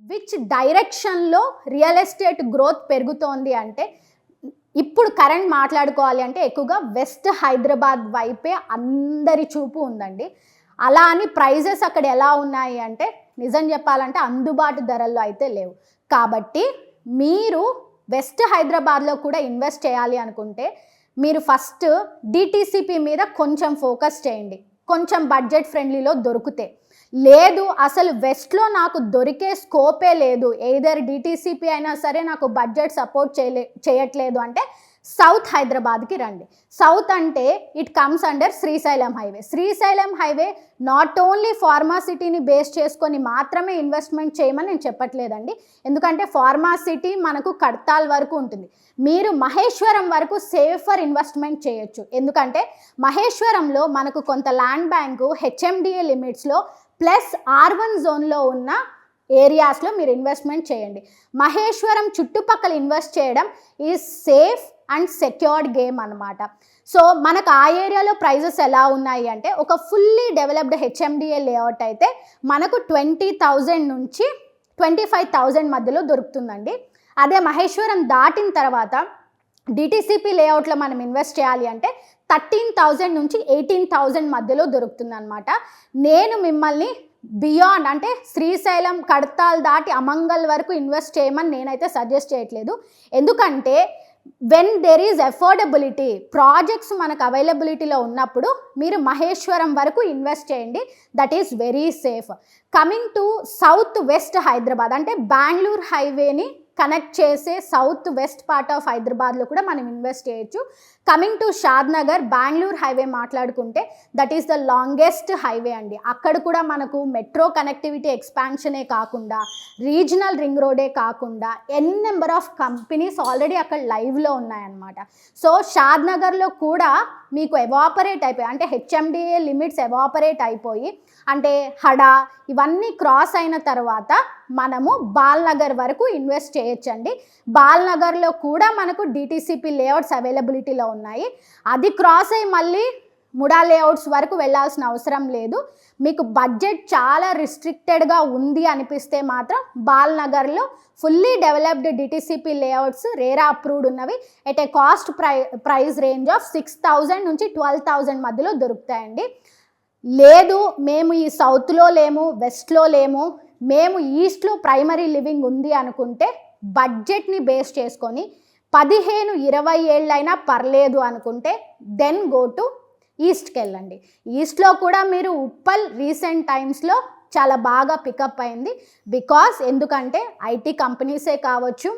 Which డైరెక్షన్లో real estate growth పెరుగుతోంది అంటే ఇప్పుడు కరెంట్ మాట్లాడుకోవాలి అంటే ఎక్కువగా వెస్ట్ హైదరాబాద్ వైపే అందరి చూపు ఉందండి. అలా అని ప్రైజెస్ అక్కడ ఎలా ఉన్నాయి అంటే నిజం చెప్పాలంటే అందుబాటు ధరల్లో అయితే లేవు. కాబట్టి మీరు వెస్ట్ హైదరాబాద్లో కూడా ఇన్వెస్ట్ చేయాలి అనుకుంటే మీరు ఫస్ట్ డిటిసిపి మీద కొంచెం ఫోకస్ చేయండి, కొంచెం బడ్జెట్ ఫ్రెండ్లీలో దొరికితే. లేదు అసలు వెస్ట్లో నాకు దొరికే స్కోపే లేదు, ఎయిదర్ డిటిసిపి అయినా సరే నాకు బడ్జెట్ సపోర్ట్ చేయట్లేదు అంటే సౌత్ హైదరాబాద్కి రండి. సౌత్ అంటే it comes under Srisailam highway. Srisailam highway not only ఫార్మాసిటీని బేస్ చేసుకొని మాత్రమే ఇన్వెస్ట్మెంట్ చేయమని నేను చెప్పట్లేదండి. ఎందుకంటే ఫార్మాసిటీ మనకు కడతాల్ వరకు ఉంటుంది. మీరు మహేశ్వరం వరకు సేఫర్ ఇన్వెస్ట్మెంట్ చేయొచ్చు. ఎందుకంటే మహేశ్వరంలో మనకు కొంత ల్యాండ్ బ్యాంకు హెచ్ఎండిఏ లిమిట్స్లో ప్లస్ R1 జోన్లో ఉన్న ఏరియాస్లో మీరు ఇన్వెస్ట్మెంట్ చేయండి. మహేశ్వరం చుట్టుపక్కల ఇన్వెస్ట్ చేయడం is safe and secured game అనమాట. సో మనకు ఆ ఏరియాలో ప్రైజెస్ ఎలా ఉన్నాయి అంటే ఒక ఫుల్లీ డెవలప్డ్ హెచ్ఎండిఏ లేఅవుట్ అయితే మనకు 20,000 నుంచి 25,000 మధ్యలో దొరుకుతుందండి. అదే మహేశ్వరం దాటిన తర్వాత డిటిసిపి లేఅవుట్లో మనం ఇన్వెస్ట్ చేయాలి అంటే 13,000 నుంచి 18,000 మధ్యలో దొరుకుతుంది అనమాట. నేను మిమ్మల్ని బియాండ్ అంటే శ్రీశైలం కడతాల్ దాటి అమంగల్ వరకు ఇన్వెస్ట్ చేయమని నేనైతే సజెస్ట్ చేయట్లేదు. ఎందుకంటే when there is affordability projects మనకు అవైలబిలిటీలో ఉన్నప్పుడు మీరు మహేశ్వరం వరకు ఇన్వెస్ట్ చేయండి, that is very safe. Coming to south west Hyderabad అంటే బెంగళూరు హైవేని కనెక్ట్ చేసే సౌత్ వెస్ట్ పార్ట్ ఆఫ్ హైదరాబాద్లో కూడా మనం ఇన్వెస్ట్ చేయొచ్చు. Coming to Shadnagar Bengaluru highway మాట్లాడుకుంటే that is the longest highway అండి. అక్కడ కూడా మనకు మెట్రో కనెక్టివిటీ ఎక్స్పాన్షనే కాకుండా రీజనల్ రింగ్ రోడే కాకుండా నెంబర్ ఆఫ్ కంపెనీస్ ఆల్రెడీ అక్కడ లైవ్లో ఉన్నాయన్నమాట. సో షాద్ నగర్లో కూడా మీకు ఎవాపరేట్ అయిపోయి అంటే హెచ్ఎండిఏ లిమిట్స్ ఎవాపరేట్ అయిపోయి అంటే హడా ఇవన్నీ క్రాస్ అయిన తర్వాత మనము బాల్నగర్ వరకు ఇన్వెస్ట్ చేయొచ్చండి. బాల్నగర్లో కూడా మనకు డిటిసిపి లేఅవుట్స్ అవైలబిలిటీలో ఉన్నాయి. అది క్రాస్ అయ్యి మళ్ళీ ముడా లేఅవుట్స్ వరకు వెళ్ళాల్సిన అవసరం లేదు. మీకు బడ్జెట్ చాలా రిస్ట్రిక్టెడ్గా ఉంది అనిపిస్తే మాత్రం బాల్నగర్లో fully developed DTCP layouts RERA approved ఉన్నవి at a cost price range of 6,000 నుంచి 12,000 మధ్యలో దొరుకుతాయండి. లేదు మేము ఈ సౌత్లో లేము, వెస్ట్లో లేము, మేము ఈస్ట్లో ప్రైమరీ లివింగ్ ఉంది అనుకుంటే బడ్జెట్ని బేస్ చేసుకొని 15-20 ఏళ్ళైనా పర్లేదు అనుకుంటే దెన్ గో టు ఈస్ట్కి వెళ్ళండి. ఈస్ట్లో కూడా మీరు ఉప్పల్ రీసెంట్ టైమ్స్లో చాలా బాగా పికప్ అయింది. ఎందుకంటే ఐటీ కంపెనీసే కావచ్చు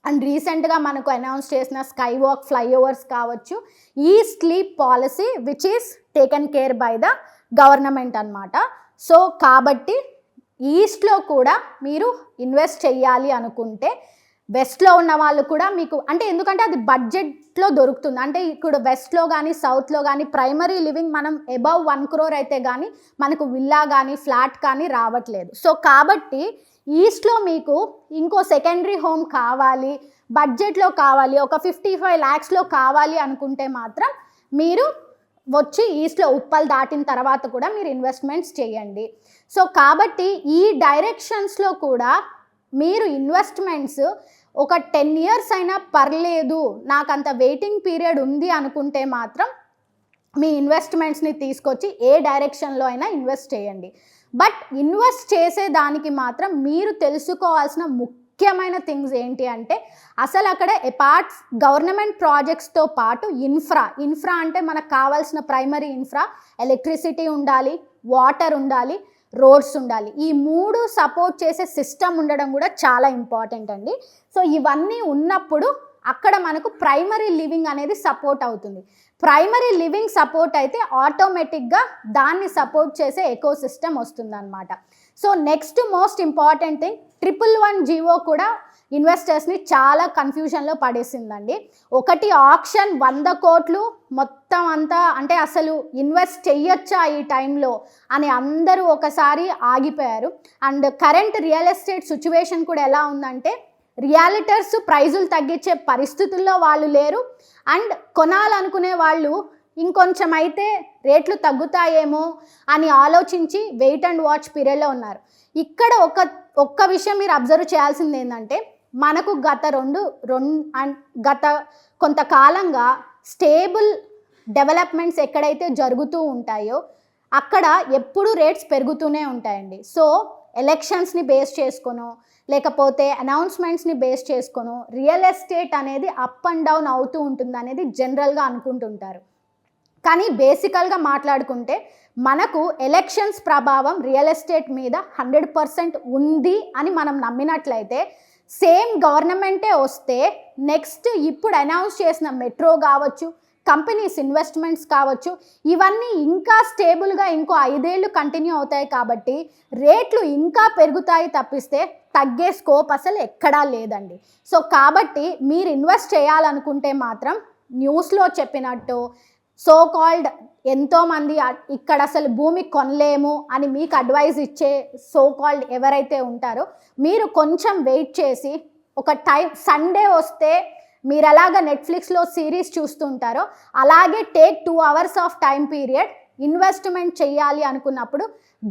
అండ్ రీసెంట్గా మనకు అనౌన్స్ చేసిన స్కై వాక్ ఫ్లైఓవర్స్ కావచ్చు, ఈ sleep policy which is taken care bye the government అనమాట. సో కాబట్టి ఈస్ట్లో కూడా మీరు ఇన్వెస్ట్ చేయాలి అనుకుంటే వెస్ట్లో ఉన్న వాళ్ళు కూడా మీకు అంటే ఎందుకంటే అది బడ్జెట్లో దొరుకుతుంది. అంటే ఇక్కడ వెస్ట్లో కానీ సౌత్లో కానీ ప్రైమరీ లివింగ్ మనం అబవ్ 1 crore అయితే కానీ మనకు విల్లా కానీ ఫ్లాట్ కానీ రావట్లేదు. సో కాబట్టి ఈస్ట్లో మీకు ఇంకో సెకండరీ హోమ్ కావాలి, బడ్జెట్లో కావాలి, ఒక 55 lakhsలో కావాలి అనుకుంటే మాత్రం మీరు వచ్చి ఈస్ట్లో ఉప్పల్ దాటిన తర్వాత కూడా మీరు ఇన్వెస్ట్మెంట్స్ చేయండి. సో కాబట్టి ఈ డైరెక్షన్స్లో కూడా మీరు ఇన్వెస్ట్మెంట్స్ ఒక 10 years అయినా పర్లేదు, నాకు అంత వెయిటింగ్ పీరియడ్ ఉంది అనుకుంటే మాత్రం మీ ఇన్వెస్ట్మెంట్స్ని తీసుకొచ్చి ఏ డైరెక్షన్లో అయినా ఇన్వెస్ట్ చేయండి. బట్ ఇన్వెస్ట్ చేసేదానికి మాత్రం మీరు తెలుసుకోవాల్సిన ముఖ్యమైన థింగ్స్ ఏంటి అంటే అసలు అక్కడ అపార్ట్ గవర్నమెంట్ ప్రాజెక్ట్స్తో పాటు ఇన్ఫ్రా అంటే మనకు కావాల్సిన ప్రైమరీ ఇన్ఫ్రా ఎలక్ట్రిసిటీ ఉండాలి, వాటర్ ఉండాలి, రోడ్స్ ఉండాలి. ఈ 3 సపోర్ట్ చేసే సిస్టమ్ ఉండడం కూడా చాలా ఇంపార్టెంట్ అండి. సో ఇవన్నీ ఉన్నప్పుడు అక్కడ మనకు ప్రైమరీ లివింగ్ అనేది సపోర్ట్ అవుతుంది. ప్రైమరీ లివింగ్ సపోర్ట్ అయితే ఆటోమేటిక్గా దాన్ని సపోర్ట్ చేసే ఎకో సిస్టమ్ వస్తుందన్నమాట. So next most important thing 111 GO కూడా ఇన్వెస్టర్స్ని చాలా కన్ఫ్యూజన్లో పడేసిందండి. ఒకటి ఆక్షన్ 100 కోట్లు మొత్తం అంతా అంటే అసలు ఇన్వెస్ట్ చెయ్యొచ్చా ఈ టైంలో అని అందరూ ఒకసారి ఆగిపోయారు. And current real estate situation కూడా ఎలా ఉందంటే రియాలిటర్స్ ప్రైజులు తగ్గించే పరిస్థితుల్లో వాళ్ళు లేరు అండ్ కొనాలనుకునే వాళ్ళు ఇంకొంచెం అయితే రేట్లు తగ్గుతాయేమో అని ఆలోచించి వెయిట్ అండ్ వాచ్ పీరియడ్లో ఉన్నారు. ఇక్కడ ఒక్క విషయం మీరు అబ్జర్వ్ చేయాల్సింది ఏంటంటే మనకు గత కొంతకాలంగా స్టేబుల్ డెవలప్మెంట్స్ ఎక్కడైతే జరుగుతూ ఉంటాయో అక్కడ ఎప్పుడు రేట్స్ పెరుగుతూనే ఉంటాయండి. సో ఎలక్షన్స్ని బేస్ చేసుకోనో లేకపోతే అనౌన్స్మెంట్స్ని బేస్ చేసుకోనో రియల్ ఎస్టేట్ అనేది అప్ అండ్ డౌన్ అవుతూ ఉంటుంది అనేది జనరల్గా అనుకుంటుంటారు. కానీ బేసికల్గా మాట్లాడుకుంటే మనకు ఎలక్షన్స్ ప్రభావం రియల్ ఎస్టేట్ మీద 100% ఉంది అని మనం నమ్మినట్లయితే సేమ్ గవర్నమెంటే వస్తే నెక్స్ట్ ఇప్పుడు అనౌన్స్ చేసిన మెట్రో కావచ్చు, కంపెనీస్ ఇన్వెస్ట్మెంట్స్ కావచ్చు, ఇవన్నీ ఇంకా స్టేబుల్గా ఇంకో 5 ఏళ్ళు కంటిన్యూ అవుతాయి కాబట్టి రేట్లు ఇంకా పెరుగుతాయి తప్పిస్తే తగ్గే స్కోప్ అసలు ఎక్కడా లేదండి. సో కాబట్టి మీరు ఇన్వెస్ట్ చేయాలనుకుంటే మాత్రం న్యూస్లో చెప్పినట్టు సో కాల్డ్ ఎంతోమంది ఇక్కడ అసలు భూమి కొనలేము అని మీకు అడ్వైజ్ ఇచ్చే సో కాల్డ్ ఎవరైతే ఉంటారో మీరు కొంచెం వెయిట్ చేసి ఒక సండే వస్తే మీరు ఎలాగ నెట్ఫ్లిక్స్లో సిరీస్ చూస్తుంటారో అలాగే take 2 hours of time period investment చేయాలి అనుకున్నప్పుడు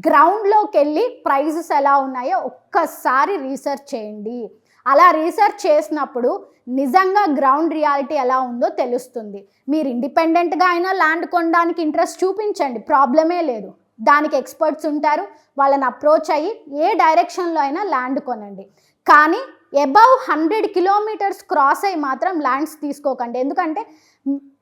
గ్రౌండ్లోకి వెళ్ళి ప్రైజెస్ ఎలా ఉన్నాయో ఒక్కసారి రీసెర్చ్ చేయండి. అలా రీసెర్చ్ చేసినప్పుడు నిజంగా గ్రౌండ్ రియాలిటీ ఎలా ఉందో తెలుస్తుంది. మీరు ఇండిపెండెంట్గా అయినా ల్యాండ్ కొనడానికి ఇంట్రెస్ట్ చూపించండి, ప్రాబ్లమే లేదు. దానికి ఎక్స్పర్ట్స్ ఉంటారు, వాళ్ళని అప్రోచ్ అయ్యి ఏ డైరెక్షన్లో అయినా ల్యాండ్ కొనండి. కానీ అబౌవ్ 100 kilometers క్రాస్ అయ్యి మాత్రం ల్యాండ్స్ తీసుకోకండి. ఎందుకంటే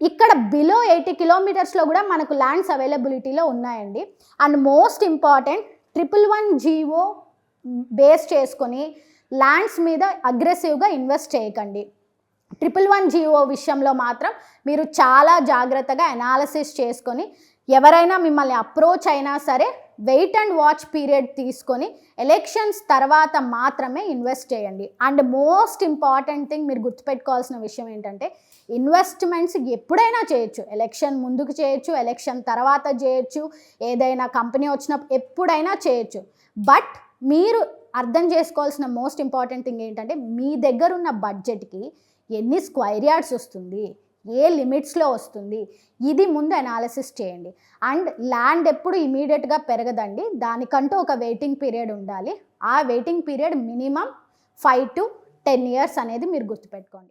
ఇక్కడ బిలో 80 kilometers కూడా మనకు ల్యాండ్స్ అవైలబిలిటీలో ఉన్నాయండి. And most important 111 GO base చేసుకొని ల్యాండ్స్ మీద అగ్రెసివ్గా ఇన్వెస్ట్ చేయకండి. 111 GO విషయంలో మాత్రం మీరు చాలా జాగ్రత్తగా అనాలిసిస్ చేసుకొని ఎవరైనా మిమ్మల్ని అప్రోచ్ అయినా సరే వెయిట్ అండ్ వాచ్ పీరియడ్ తీసుకొని ఎలక్షన్స్ తర్వాత మాత్రమే ఇన్వెస్ట్ చేయండి. అండ్ మోస్ట్ ఇంపార్టెంట్ థింగ్ మీరు గుర్తుపెట్టుకోవాల్సిన విషయం ఏంటంటే ఇన్వెస్ట్మెంట్స్ ఎప్పుడైనా చేయొచ్చు. ఎలక్షన్ ముందుకు చేయొచ్చు, ఎలక్షన్ తర్వాత చేయొచ్చు, ఏదైనా కంపెనీ వచ్చినప్పుడు ఎప్పుడైనా చేయొచ్చు. బట్ మీరు అర్థం చేసుకోవాల్సిన మోస్ట్ ఇంపార్టెంట్ థింగ్ ఏంటంటే మీ దగ్గర ఉన్న బడ్జెట్కి ఎన్ని స్క్వేర్ యార్డ్స్ వస్తుంది, ఏ లిమిట్స్లో వస్తుంది, ఇది ముందు అనాలిసిస్ చేయండి. అండ్ ల్యాండ్ ఎప్పుడు ఇమీడియట్గా పెరగదండి, దానికంటూ ఒక వెయిటింగ్ పీరియడ్ ఉండాలి. ఆ waiting period minimum 5 to 10 years అనేది మీరు గుర్తుపెట్టుకోండి.